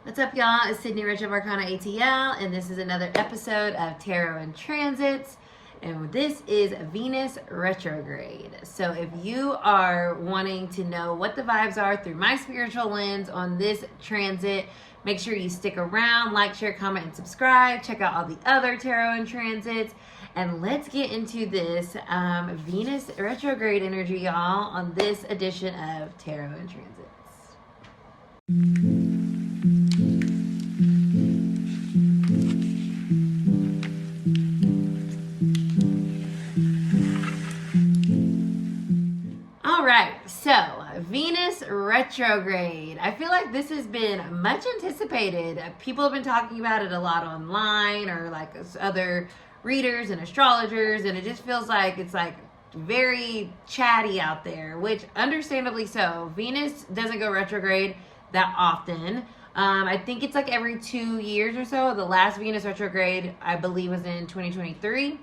What's up, y'all? It's Cidnee Rich of Arcana ATL, and this is another episode of Tarot and Transits. And this is Venus Retrograde. So if you are wanting to know what the vibes are through my spiritual lens on this transit, make sure you stick around, like, share, comment, and subscribe. Check out all the other tarot and transits. And let's get into this Venus Retrograde energy, y'all, on this edition of Tarot and Transits. So, Venus retrograde. I feel like this has been much anticipated. People have been talking about it a lot online or like other readers and astrologers, and it just feels like it's like very chatty out there, which understandably so. Venus doesn't go retrograde that often. I think it's like every 2 years or so. The last Venus retrograde, I believe, was in 2023.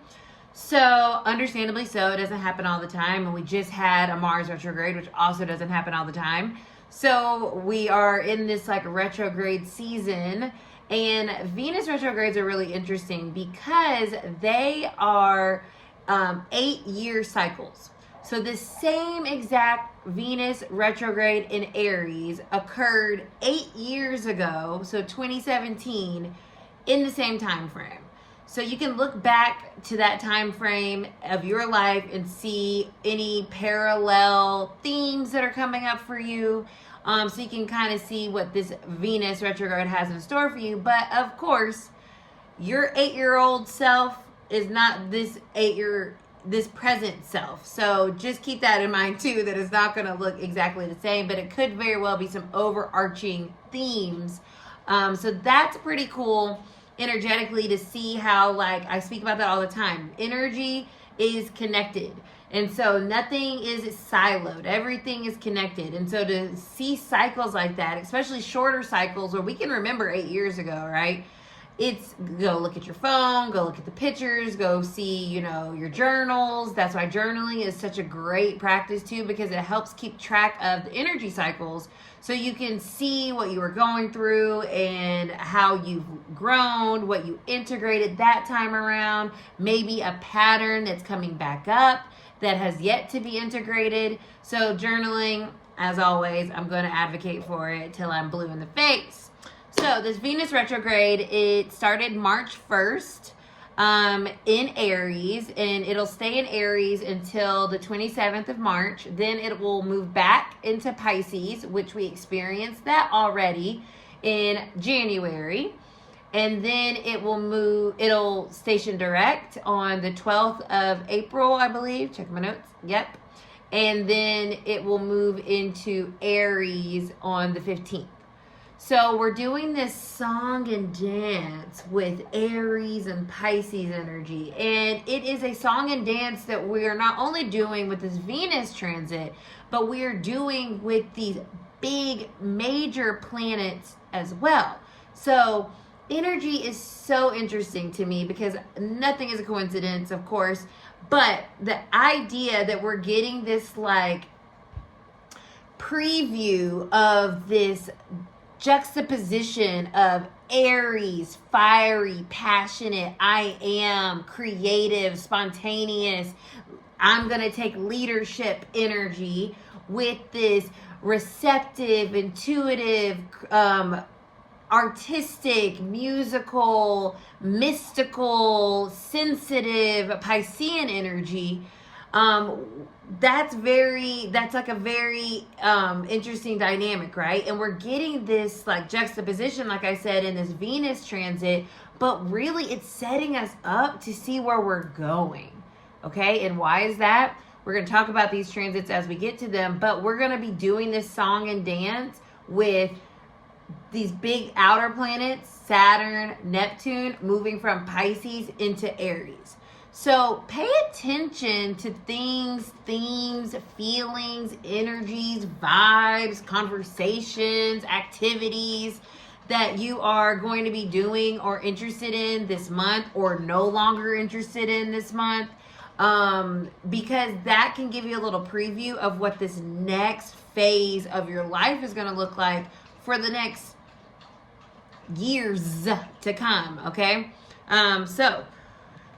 So, understandably so, it doesn't happen all the time. And we just had a Mars retrograde, which also doesn't happen all the time. So, we are in this like retrograde season. And Venus retrogrades are really interesting because they are 8-year cycles. So, the same exact Venus retrograde in Aries occurred 8 years ago, so 2017, in the same time frame. So you can look back to that time frame of your life and see any parallel themes that are coming up for you. So you can kind of see what this Venus retrograde has in store for you. But of course, your 8-year-old self is not this present self. So just keep that in mind too, that it's not going to look exactly the same, but it could very well be some overarching themes. So that's pretty cool energetically to see how, like, I speak about that all the time. Energy is connected. And so nothing is siloed. Everything is connected. And so to see cycles like that, especially shorter cycles where we can remember 8 years ago, right? It's go look at your phone, go look at the pictures, go see, your journals. That's why journaling is such a great practice too, because it helps keep track of the energy cycles so you can see what you were going through and how you've grown, what you integrated that time around, maybe a pattern that's coming back up that has yet to be integrated. So journaling, as always, I'm going to advocate for it till I'm blue in the face. So this Venus retrograde, it started March 1st in Aries, and it'll stay in Aries until the 27th of March. Then it will move back into Pisces, which we experienced that already in January. And then it'll station direct on the 12th of April, I believe. Check my notes. Yep. And then it will move into Aries on the 15th. So we're doing this song and dance with Aries and Pisces energy. And it is a song and dance that we are not only doing with this Venus transit, but we are doing with these big major planets as well. So energy is so interesting to me because nothing is a coincidence, of course. But the idea that we're getting this like preview of this juxtaposition of Aries, fiery, passionate, I am, creative, spontaneous, I'm going to take leadership energy with this receptive, intuitive, artistic, musical, mystical, sensitive, Piscean energy. That's like a very interesting dynamic, right? And we're getting this like juxtaposition, like I said, in this Venus transit, but really it's setting us up to see where we're going. Okay, and why is that? We're going to talk about these transits as we get to them, but we're going to be doing this song and dance with these big outer planets, Saturn, Neptune, moving from Pisces into Aries. So pay attention to things, themes, feelings, energies, vibes, conversations, activities that you are going to be doing or interested in this month or no longer interested in this month. Because that can give you a little preview of what this next phase of your life is going to look like for the next years to come, okay? So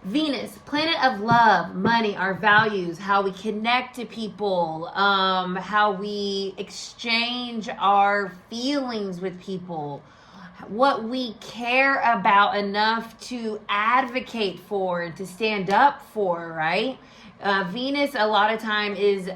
Venus, planet of love, money, our values, how we connect to people, how we exchange our feelings with people, what we care about enough to advocate for and to stand up for, right? Venus a lot of time is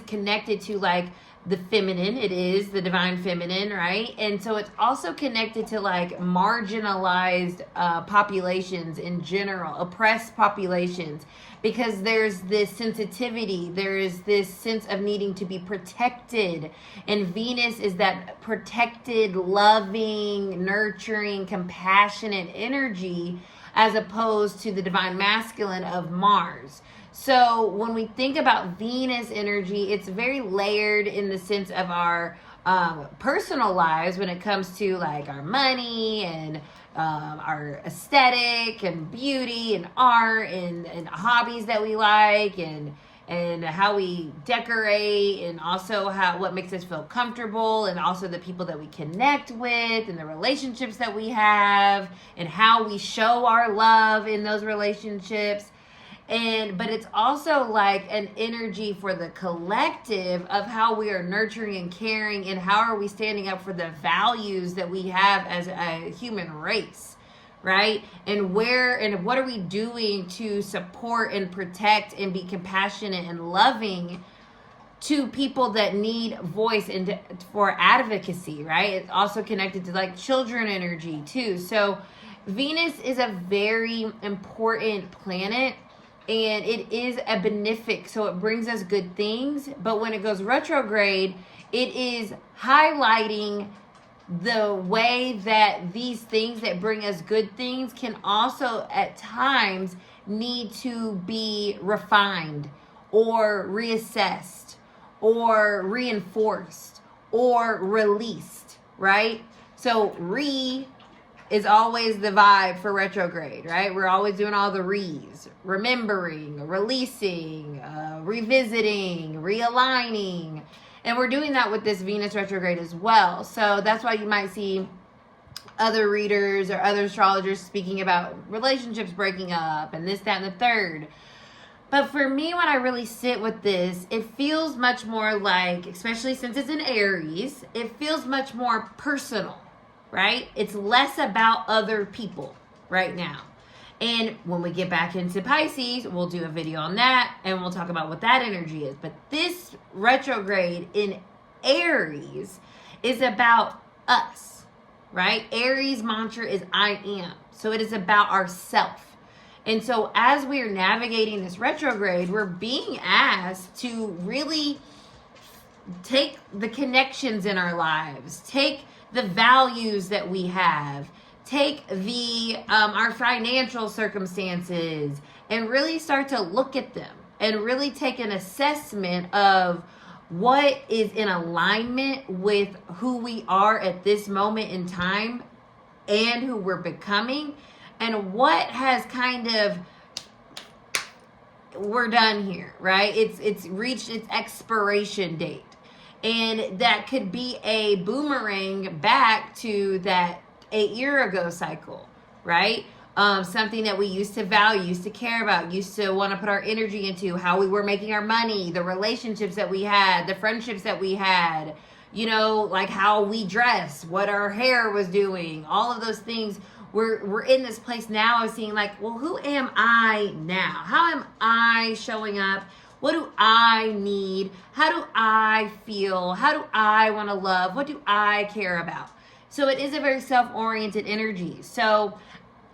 connected to like the feminine. It is the divine feminine, right? And so it's also connected to like marginalized populations in general, oppressed populations, because there's this sensitivity, there is this sense of needing to be protected. And Venus is that protected, loving, nurturing, compassionate energy, as opposed to the divine masculine of Mars. So when we think about Venus energy, it's very layered in the sense of our personal lives when it comes to like our money and our aesthetic and beauty and art and hobbies that we like and how we decorate, and also what makes us feel comfortable, and also the people that we connect with and the relationships that we have and how we show our love in those relationships. But it's also like an energy for the collective of how we are nurturing and caring, and how are we standing up for the values that we have as a human race, right? And what are we doing to support and protect and be compassionate and loving to people that need voice and for advocacy, right? It's also connected to like children energy too. So Venus is a very important planet. And it is a benefic, so it brings us good things. But when it goes retrograde, it is highlighting the way that these things that bring us good things can also at times need to be refined or reassessed or reinforced or released, right? So is always the vibe for retrograde, right? We're always doing all the re's, remembering, releasing, revisiting, realigning. And we're doing that with this Venus retrograde as well. So that's why you might see other readers or other astrologers speaking about relationships breaking up and this, that, and the third. But for me, when I really sit with this, it feels much more like, especially since it's in Aries, it feels much more personal. Right? It's less about other people right now. And when we get back into Pisces, we'll do a video on that and we'll talk about what that energy is. But this retrograde in Aries is about us, right? Aries mantra is I am. So it is about ourself. And so as we are navigating this retrograde, we're being asked to really take the connections in our lives, take the values that we have, take our financial circumstances, and really start to look at them and really take an assessment of what is in alignment with who we are at this moment in time and who we're becoming, and what has kind of, we're done here, right? It's reached its expiration date. And that could be a boomerang back to that 8-year ago cycle, right? Something that we used to value, used to care about, used to want to put our energy into, how we were making our money, the relationships that we had, the friendships that we had, like how we dress, what our hair was doing, all of those things. We're in this place now of seeing like, well, who am I now? How am I showing up? What do I need? How do I feel? How do I want to love? What do I care about? So it is a very self-oriented energy. So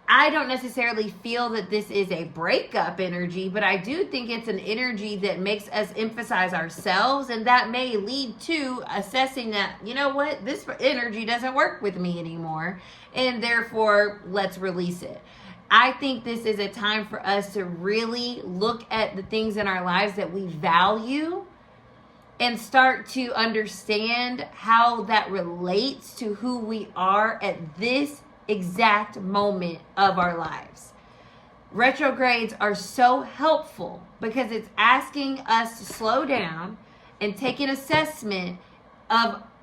I don't necessarily feel that this is a breakup energy, but I do think it's an energy that makes us emphasize ourselves, and that may lead to assessing that, you know what, this energy doesn't work with me anymore, and therefore let's release it. I think this is a time for us to really look at the things in our lives that we value and start to understand how that relates to who we are at this exact moment of our lives. Retrogrades are so helpful because it's asking us to slow down and take an assessment of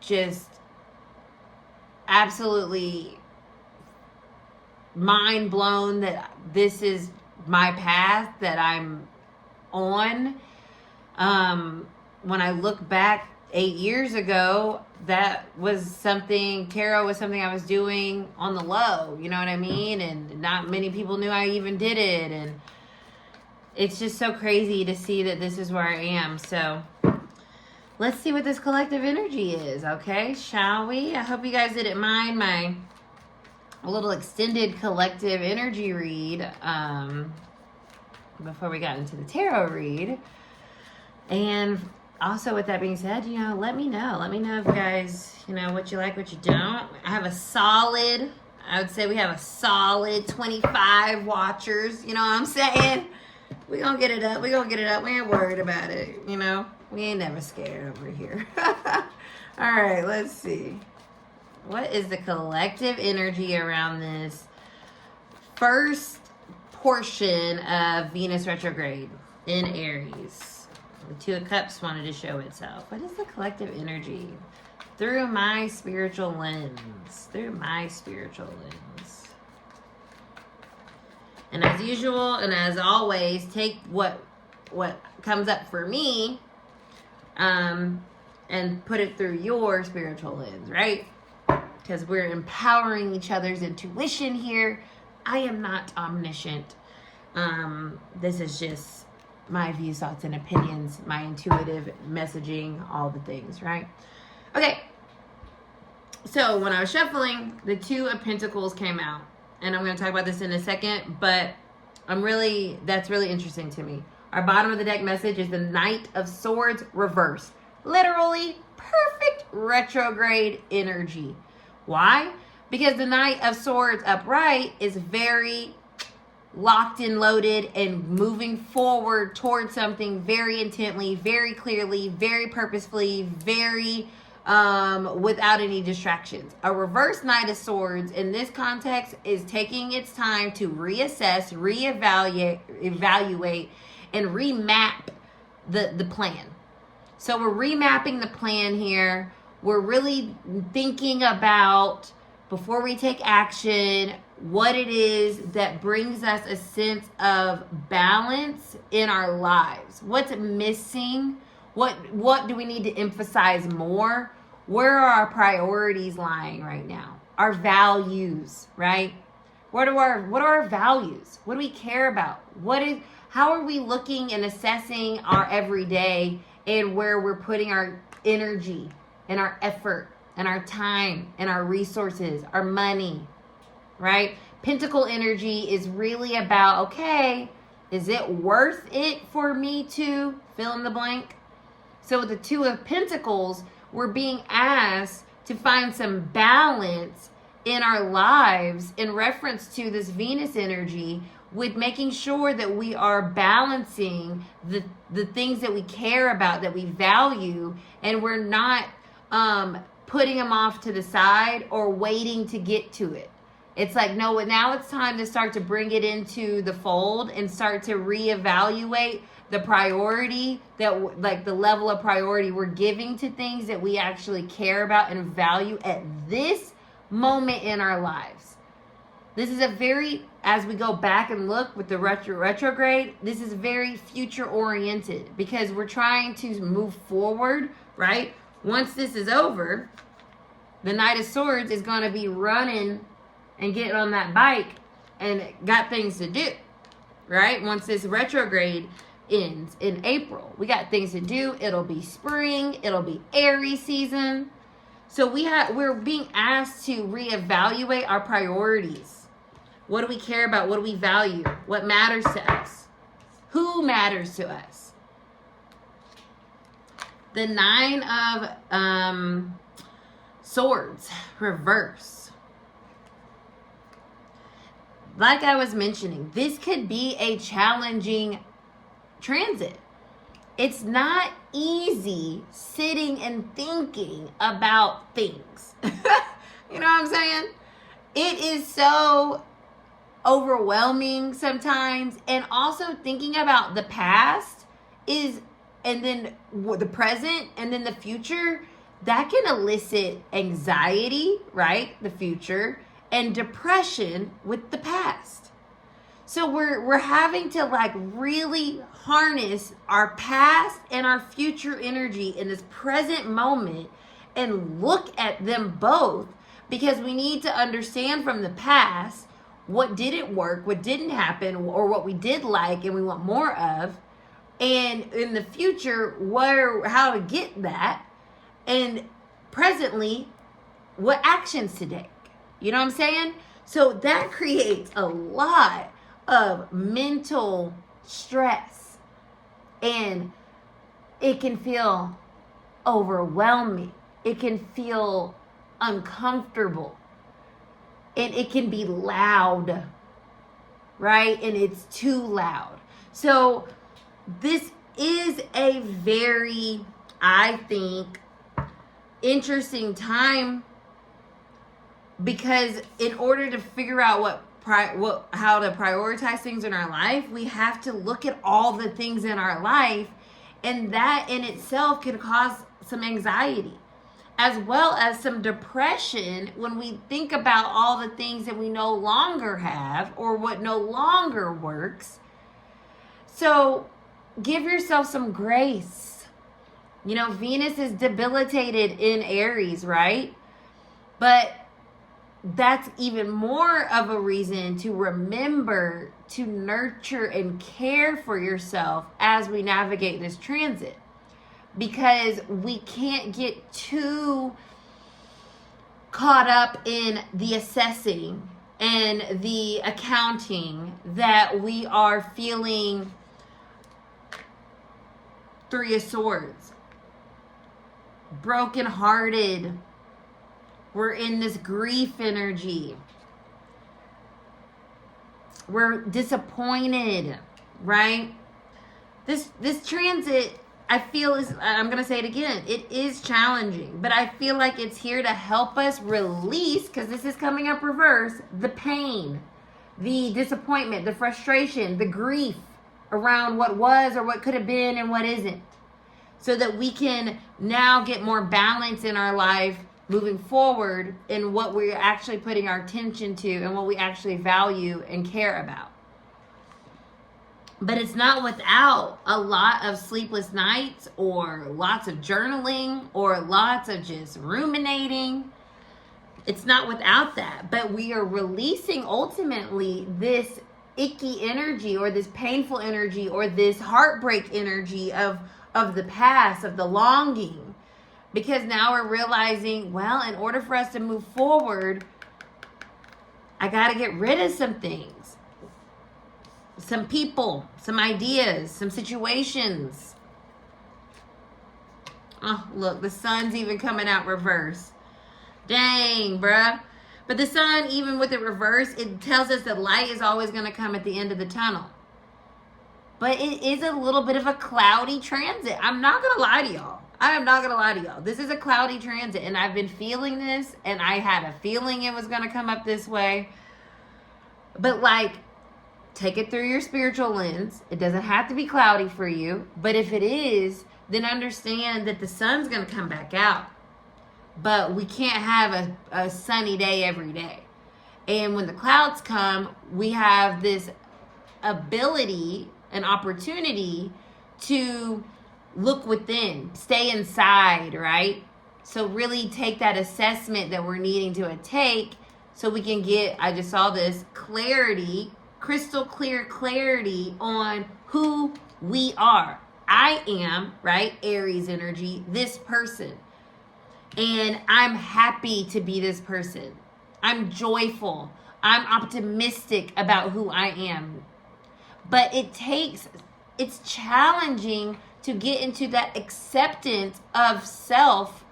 just absolutely mind blown that this is my path that I'm on. When I look back 8 years ago, that was something, tarot was something I was doing on the low, you know what I mean? And not many people knew I even did it. And it's just so crazy to see that this is where I am. So let's see what this collective energy is, okay? Shall we? I hope you guys didn't mind my little extended collective energy read before we got into the tarot read. And also, with that being said, let me know. Let me know if you guys, what you like, what you don't. I would say we have a solid 25 watchers. You know what I'm saying? We're going to get it up. We ain't worried about it. We ain't never scared over here. All right, let's see. What is the collective energy around this first portion of Venus retrograde in Aries? The Two of Cups wanted to show itself. What is the collective energy? Through my spiritual lens. And as usual, and as always, take what comes up for me and put it through your spiritual lens, right? Because we're empowering each other's intuition here. I am not omniscient. This is just my views, thoughts, and opinions, my intuitive messaging, all the things, right? Okay. So when I was shuffling, the Two of Pentacles came out. And I'm going to talk about this in a second, but that's really interesting to me. Our bottom of the deck message is the Knight of Swords reverse. Literally perfect retrograde energy. Why? Because the Knight of Swords upright is very locked and loaded and moving forward towards something very intently, very clearly, very purposefully, very without any distractions. A reverse Knight of Swords in this context is taking its time to reassess, evaluate, and remap the plan. So we're remapping the plan here. We're really thinking about, before we take action, what it is that brings us a sense of balance in our lives. What's missing? What do we need to emphasize more? Where are our priorities lying right now? Our values, right? What are our values? What do we care about? How are we looking and assessing our everyday and where we're putting our energy and our effort and our time and our resources, our money, right? Pentacle energy is really about, okay, is it worth it for me to fill in the blank? So with the Two of Pentacles, we're being asked to find some balance in our lives in reference to this Venus energy, with making sure that we are balancing the things that we care about, that we value, and we're not putting them off to the side or waiting to get to it. It's like, no, now it's time to start to bring it into the fold and start to reevaluate the priority, that like the level of priority we're giving to things that we actually care about and value at this moment in our lives. This is as we go back and look with the retrograde, this is very future oriented, because we're trying to move forward, right? Once this is over, the Knight of Swords is going to be running and getting on that bike and got things to do, right? Once this retrograde ends in April, we got things to do. It'll be spring. It'll be Aries season. So we're being asked to reevaluate our priorities. What do we care about? What do we value? What matters to us? Who matters to us? The Nine of Swords reverse. Like I was mentioning, this could be a challenging transit. It's not easy sitting and thinking about things. You know what I'm saying? It is so overwhelming sometimes, and also thinking about the past and then the present and then the future that can elicit anxiety, right? The future, and depression with the past. So we're having to like really harness our past and our future energy in this present moment and look at them both, because we need to understand from the past what didn't work, what didn't happen, or what we did like and we want more of, and in the future how to get that, and presently what actions to take. You know what I'm saying? So that creates a lot of mental stress, and it can feel overwhelming. It can feel uncomfortable, and it can be loud, right? And it's too loud. So this is a very, I think, interesting time, because in order to figure out how to prioritize things in our life, we have to look at all the things in our life, and that in itself can cause some anxiety as well as some depression when we think about all the things that we no longer have or what no longer works. So give yourself some grace. You know, Venus is debilitated in Aries, right? But that's even more of a reason to remember to nurture and care for yourself as we navigate this transit, because we can't get too caught up in the assessing and the accounting that we are feeling. Three of Swords, brokenhearted. We're in this grief energy. We're disappointed, right? This transit, I feel, is, I'm going to say it again, it is challenging, but I feel like it's here to help us release, because this is coming up reverse, the pain, the disappointment, the frustration, the grief around what was or what could have been and what isn't, so that we can now get more balance in our life moving forward in what we're actually putting our attention to and what we actually value and care about. But it's not without a lot of sleepless nights or lots of journaling or lots of just ruminating. It's not without that. But we are releasing ultimately this icky energy or this painful energy or this heartbreak energy of the past, of the longing. Because now we're realizing, well, in order for us to move forward, I got to get rid of some things. Some people, some ideas, some situations. Oh, look, the sun's even coming out reverse. Dang, bruh. But the sun, even with it reverse, it tells us that light is always going to come at the end of the tunnel. But it is a little bit of a cloudy transit. I'm not going to lie to y'all. I am not going to lie to y'all. This is a cloudy transit, and I've been feeling this, and I had a feeling it was going to come up this way. But, like, take it through your spiritual lens. It doesn't have to be cloudy for you. But if it is, then understand that the sun's going to come back out. But we can't have a sunny day every day. And when the clouds come, we have this ability, an opportunity to look within, stay inside, right? So really take that assessment that we're needing to take so we can get, I just saw this, clarity, crystal clear clarity on who we are. I am, right, Aries energy, this person. And I'm happy to be this person. I'm joyful. I'm optimistic about who I am. But it's challenging to get into that acceptance of self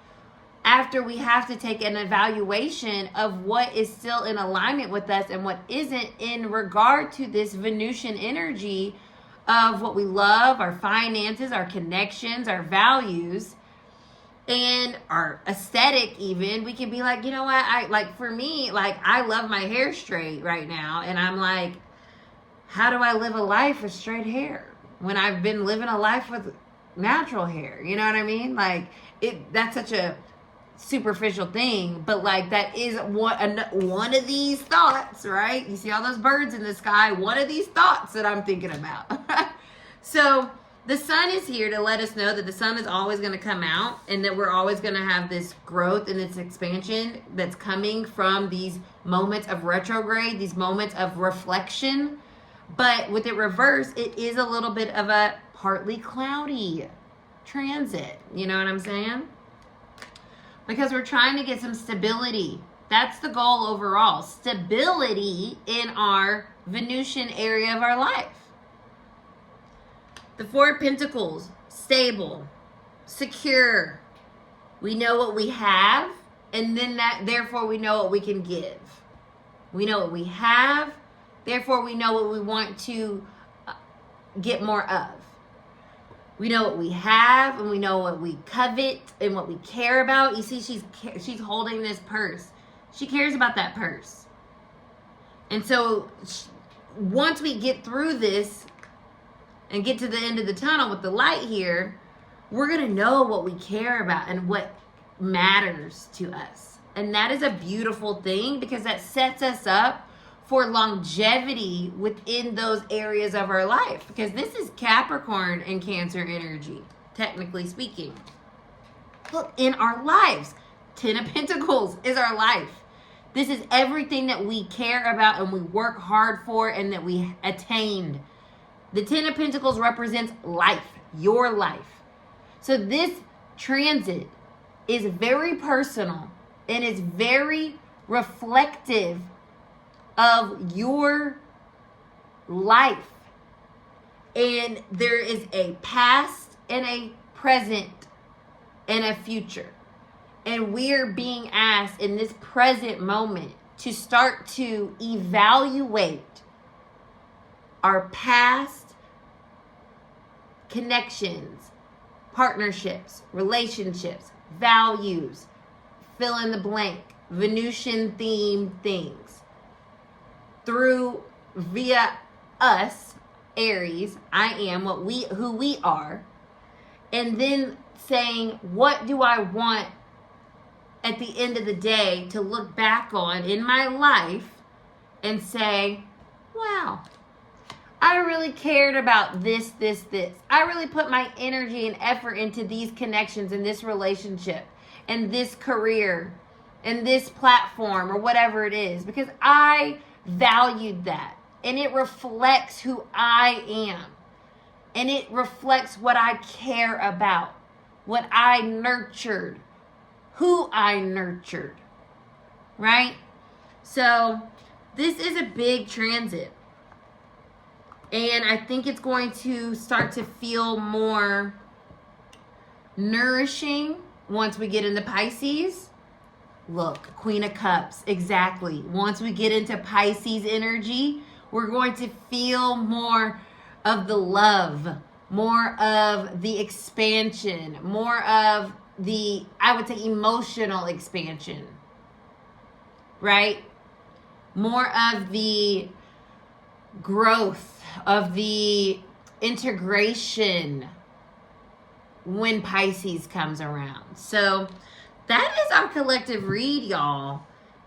after we have to take an evaluation of what is still in alignment with us and what isn't, in regard to this Venusian energy of what we love, our finances, our connections, our values, and our aesthetic. Even we can be like, you know what, for me, I love my hair straight right now, and I'm like, how do I live a life with straight hair when I've been living a life with natural hair? You know what I mean? That's such a superficial thing, but like that is one of these thoughts, right? You see all those birds in the sky, one of these thoughts that I'm thinking about. So the sun is here to let us know that the sun is always going to come out, and that we're always going to have this growth and this expansion that's coming from these moments of retrograde, these moments of reflection. But with it reversed, it is a little bit of a partly cloudy transit. You know what I'm saying? Because we're trying to get some stability. That's the goal overall. Stability in our Venusian area of our life. The Four of Pentacles, stable, secure. We know what we have, and then therefore we know what we can give. We know what we have, therefore we know what we want to get more of. We know what we have, and we know what we covet and what we care about. You see, she's holding this purse. She cares about that purse. And so once we get through this and get to the end of the tunnel with the light here, we're going to know what we care about and what matters to us. And that is a beautiful thing, because that sets us up for longevity within those areas of our life. Because this is Capricorn and Cancer energy, technically speaking. Look, in our lives, Ten of Pentacles is our life. This is everything that we care about and we work hard for and that we attained. The Ten of Pentacles represents life, your life. So this transit is very personal and is very reflective of your life. And there is a past and a present and a future. And we're being asked in this present moment to start to evaluate our past connections, partnerships, relationships, values, fill in the blank, Venusian themed things. Via us, Aries, I am who we are, and then saying, what do I want at the end of the day to look back on in my life and say, wow, I really cared about this. I really put my energy and effort into these connections and this relationship and this career and this platform or whatever it is, because I valued that. And it reflects who I am. And it reflects what I care about, what I nurtured, who I nurtured, right? So this is a big transit. And I think it's going to start to feel more nourishing once we get into Pisces. Look, Queen of Cups, exactly. Once we get into Pisces energy, we're going to feel more of the love, more of the expansion, more of the, I would say, emotional expansion, right? More of the growth, of the integration when Pisces comes around. So that is our collective read, y'all.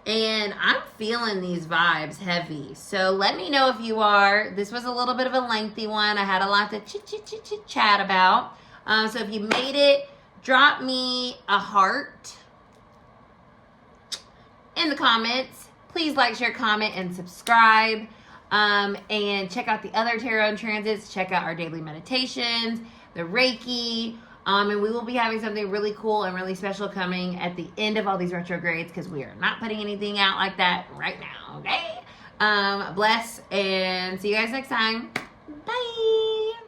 And I'm feeling these vibes heavy. So let me know if you are. This was a little bit of a lengthy one. I had a lot to chat about. So if you made it, drop me a heart in the comments. Please like, share, comment, and subscribe. And check out the other tarot and transits. Check out our daily meditations, the Reiki. And we will be having something really cool and really special coming at the end of all these retrogrades, because we are not putting anything out like that right now, okay? Bless, and see you guys next time. Bye!